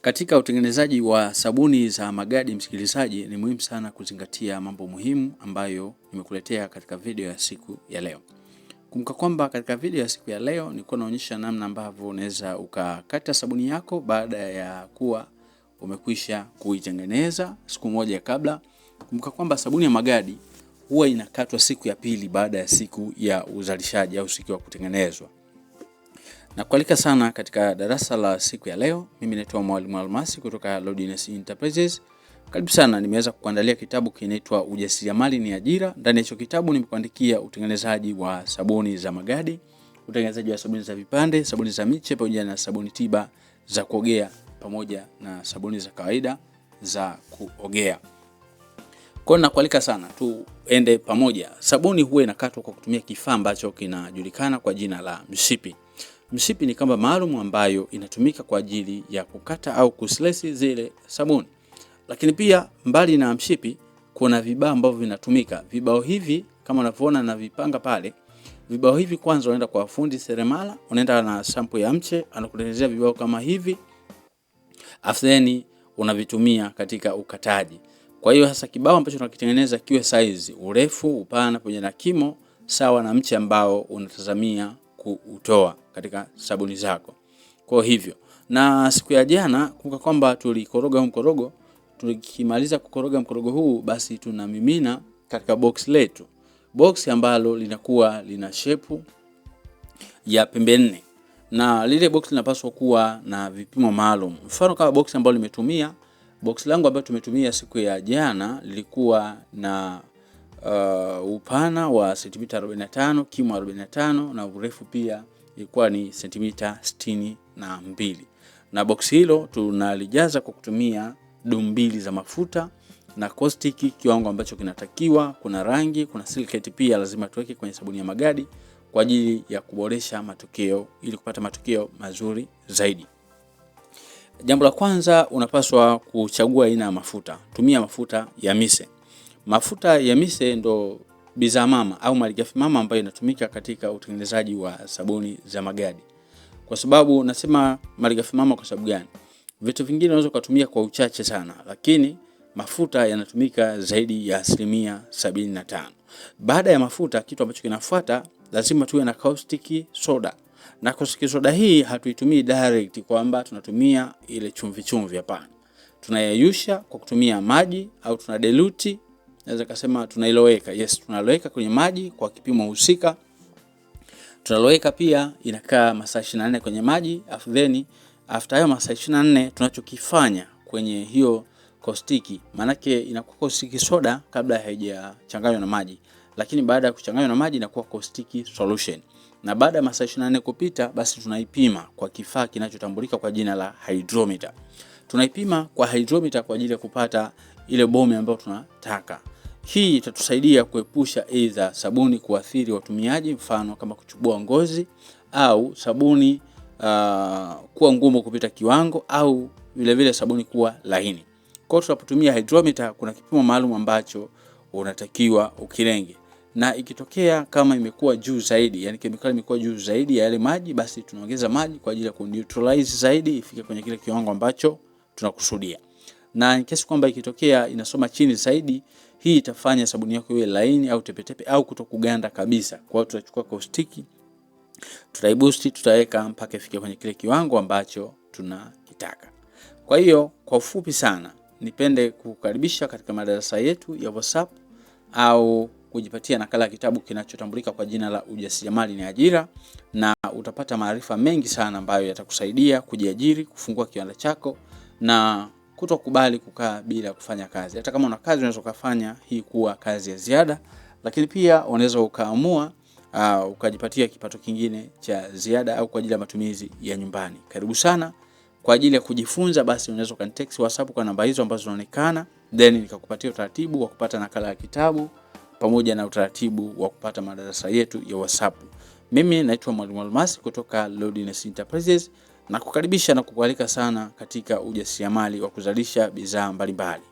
Katika utengenezaji wa sabuni za magadi, msikilizaji, ni muhimu sana kuzingatia mambo muhimu ambayo nimekuletea katika video ya siku ya leo. Kumbuka kwamba katika video ya siku ya leo nilikuwa naonyesha namna ambavyo unaweza ukakata sabuni yako baada ya kuwa umekwisha kuitengeneza siku moja kabla. Kumbuka kwamba sabuni ya magadi huwa inakatwa siku ya pili baada ya siku ya uzalishaji au siku ya kutengenezwa. Na kualika sana katika darasa la siku ya leo. Mimi naitwa Mwalimu Almasi kutoka Lodness Enterprises. Karibu sana, nimeweza kukuandalia kitabu kinaitwa Ujasiriamali ni Ajira. Ndani ya hicho kitabu nimekuandikia utengenezaji wa sabuni za magadi, utengenezaji wa sabuni za vipande, sabuni za miche pamoja na sabuni tiba za kuogea pamoja na sabuni za kawaida za kuogea. Kwa hiyo nakualika sana tuende pamoja. Sabuni huwa inakatwa kwa kutumia kifaa ambacho kinajulikana kwa jina la mshipi. Mshipi ni kamba maalum ambayo inatumika kwa ajili ya kukata au kuslesi zile sabuni. Lakini pia mbali na mshipi kuna vibao ambavyo vinatumika. Vibao hivi kama unavyoona na vipanga pale. Vibao hivi kwanza unaenda kwa fundi seremala, unaenda na sample ya mche, anakutengenezea vibao kama hivi. Aftheni unavitumia katika ukataji. Kwa hiyo hasa kibao ambacho tunakitengeneza kiwe size, urefu, upana pamoja na kimo sawa na mche ambao unatazamia kuutoa katika sabuni zako. Kwa hivyo, na siku ya jana kumbuka kwamba tulikoroga mkorogo. Tukimaliza kukoroga mkorogo huu, basi tunamimina katika box letu. Box ambalo linakuwa lina shape ya pembe 4. Na lile box linapaswa kuwa na vipimo maalum. Mfano kama box ambalo limetumia, box langu ambalo tumetumia siku ya jana lilikuwa na upana wa sentimita 45, kimo 45 na urefu pia ilikuwa ni sentimita 62. Na box hilo tunalijaza kwa kutumia dumu 2 za mafuta na caustic kiwango ambacho kinatakiwa. Kuna rangi, kuna silicate pia lazima tuweke kwenye sabuni ya magadi kwa ajili ya kuboresha matokeo ili kupata matokeo mazuri zaidi. Jambo la kwanza, unapaswa kuchagua aina ya mafuta. Tumia mafuta ya mise. Mafuta ya mise ndo bidhaa mama au malighafi mama ambayo inatumika katika utengenezaji wa sabuni za magadi. Kwa sababu nasema malighafi mama kwa sababu gani? Vitu vingine unaweza kutumia kwa uchache sana, lakini mafuta yanatumika zaidi ya 75%. Baada ya mafuta, kitu ambacho kinafuata lazima tuwe na caustic soda. Na caustic soda hii hatuitumii direct kwamba tunatumia ile chumvi hapana. Tunayayusha kwa kutumia maji au tuna dilute, naweza kusema tunailoweka. Yes, tunaloweka kwenye maji kwa kipimo husika. Tunaloweka pia inakaa masaa 24 kwenye maji. After hayo masaa 24 tunachokifanya kwenye hiyo caustic, manake inakuwa caustic soda kabla haijachanganywa na maji, lakini baada ya kuchanganywa na maji inakuwa caustic solution. Na baada ya masaa 24 kupita, basi tunaipima kwa kifaa kinachotambulika kwa jina la hydrometer. Tunaipima kwa hydrometer kwa ajili ya kupata ile bomu ambayo tunataka. Hii itatusaidia kuepusha aidha sabuni kuathiri watumiaji, mfano kama kuchubua ngozi au sabuni kuwa ngumu kupita kiwango au vile sabuni kuwa laini. Kwa hiyo tunapotumia hydrometer kuna kipimo maalum ambacho unatakiwa ukilenge. Na ikitokea kama imekuwa juu zaidi, yani kemikali imekuwa juu zaidi ya yale maji, basi tunaongeza maji kwa ajili ya kuneutralize zaidi ifike kwenye kile kiwango ambacho tunakusudia. Na in case kwamba ikitokea inasoma chini zaidi, hii itafanya sabuni yako iwe laini au tepetepe au kutokuganda kabisa. Kwa hiyo tutachukua caustic, tutaiboost, tutaweka mpaka ifike kwenye kile kiwango ambacho tunakitaka. Kwa hiyo kwa ufupi sana, nipende kukukaribisha katika madarasa yetu ya WhatsApp au kujipatia nakala ya kitabu kinachotambulika kwa jina la Ujasiriamali ni Ajira, na utapata maarifa mengi sana ambayo yatakusaidia kujiajiri, kufungua kiwanda chako na kutokubali kukaa bila kufanya kazi. Hata kama una kazi unaweza kufanya hii kuwa kazi ya ziada, lakini pia unaweza ukaamua ukajipatia kipato kingine cha ziada au kwa ajili ya matumizi ya nyumbani. Karibu sana kwa ajili ya kujifunza. Basi unaweza kunitext WhatsApp kwa namba hizo ambazo zinaonekana, then nikakupatia utaratibu wa kupata nakala ya kitabu pamoja na utaratibu wa kupata madarasa yetu ya WhatsApp. Mimi naitwa Mwalimu Almasi kutoka Lodness Enterprises na kukaribisha na kukualika sana katika ujasiriamali wa kuzalisha bidhaa mbalimbali.